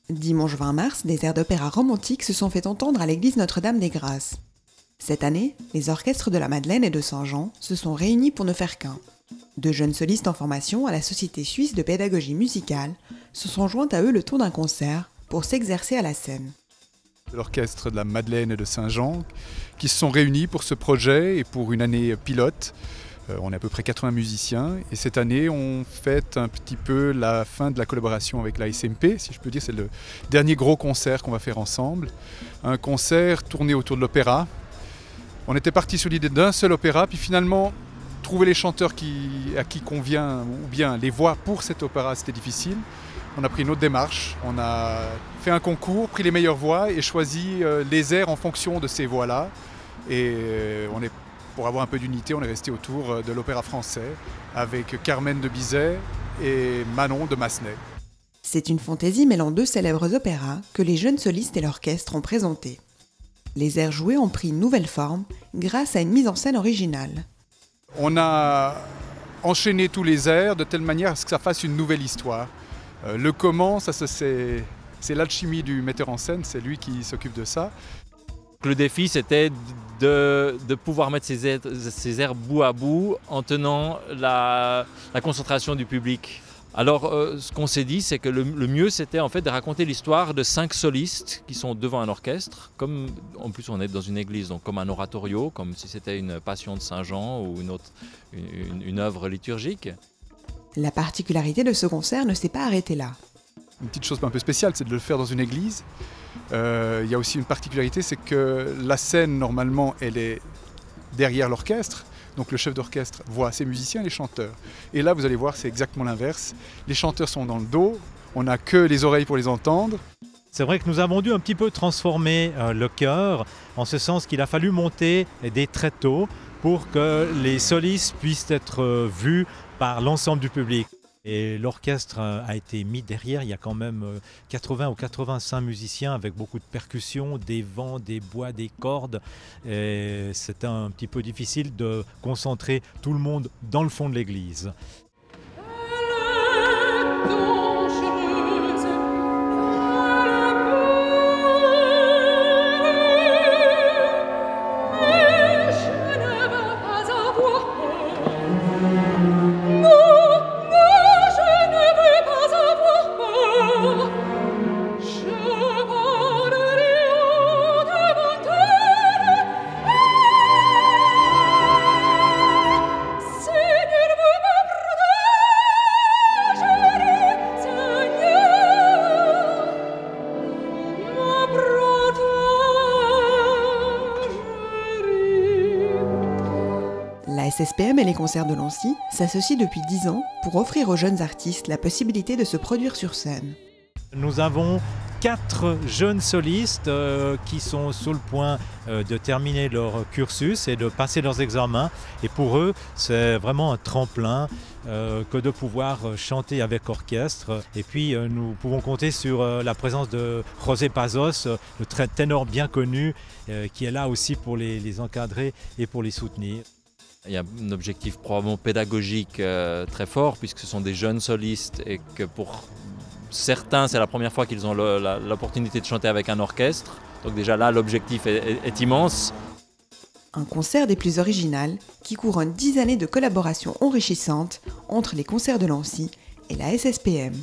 Dimanche 20 mars, des airs d'opéra romantiques se sont fait entendre à l'église Notre-Dame-des-Grâces. Cette année, les orchestres de la Madeleine et de Saint-Jean se sont réunis pour ne faire qu'un. Deux jeunes solistes en formation à la Société suisse de pédagogie musicale se sont joints à eux le temps d'un concert pour s'exercer à la scène. L'orchestre de la Madeleine et de Saint-Jean qui se sont réunis pour ce projet et pour une année pilote. On est à peu près 80 musiciens et cette année on fête un petit peu la fin de la collaboration avec la SMP, si je peux dire. C'est le dernier gros concert qu'on va faire ensemble. Un concert tourné autour de l'opéra. On était parti sur l'idée d'un seul opéra, puis finalement trouver les chanteurs à qui convient ou bien les voix pour cet opéra, c'était difficile. On a pris une autre démarche, on a fait un concours, pris les meilleures voix et choisi les airs en fonction de ces voix-là. Et pour avoir un peu d'unité, on est resté autour de l'opéra français avec Carmen de Bizet et Manon de Massenet. C'est une fantaisie mêlant deux célèbres opéras que les jeunes solistes et l'orchestre ont présentés. Les airs joués ont pris une nouvelle forme grâce à une mise en scène originale. On a enchaîné tous les airs de telle manière à ce que ça fasse une nouvelle histoire. Le comment, c'est l'alchimie du metteur en scène, c'est lui qui s'occupe de ça. Le défi, c'était de pouvoir mettre ces airs bout à bout en tenant la concentration du public. Alors, ce qu'on s'est dit, c'est que le mieux, c'était en fait de raconter l'histoire de 5 solistes qui sont devant un orchestre. Comme, en plus, on est dans une église, donc comme un oratorio, comme si c'était une passion de Saint-Jean ou une œuvre liturgique. La particularité de ce concert ne s'est pas arrêtée là. Une petite chose un peu spéciale, c'est de le faire dans une église. Il y a aussi une particularité, c'est que la scène, normalement, elle est derrière l'orchestre. Donc le chef d'orchestre voit ses musiciens et les chanteurs. Et là, vous allez voir, c'est exactement l'inverse. Les chanteurs sont dans le dos, on n'a que les oreilles pour les entendre. C'est vrai que nous avons dû un petit peu transformer le chœur, en ce sens qu'il a fallu monter des tréteaux pour que les solistes puissent être vus par l'ensemble du public. Et l'orchestre a été mis derrière, il y a quand même 80 ou 85 musiciens avec beaucoup de percussions, des vents, des bois, des cordes. Et c'était un petit peu difficile de concentrer tout le monde dans le fond de l'église. La SSPM et les concerts de Lancy s'associent depuis 10 ans pour offrir aux jeunes artistes la possibilité de se produire sur scène. Nous avons 4 jeunes solistes qui sont sur le point de terminer leur cursus et de passer leurs examens. Et pour eux, c'est vraiment un tremplin que de pouvoir chanter avec orchestre. Et puis, nous pouvons compter sur la présence de José Pazos, le ténor bien connu, qui est là aussi pour les encadrer et pour les soutenir. Il y a un objectif probablement pédagogique très fort, puisque ce sont des jeunes solistes et que pour certains, c'est la première fois qu'ils ont l'opportunité de chanter avec un orchestre. Donc déjà là, l'objectif est immense. Un concert des plus originales qui couronne 10 années de collaboration enrichissante entre les concerts de Lancy et la SSPM.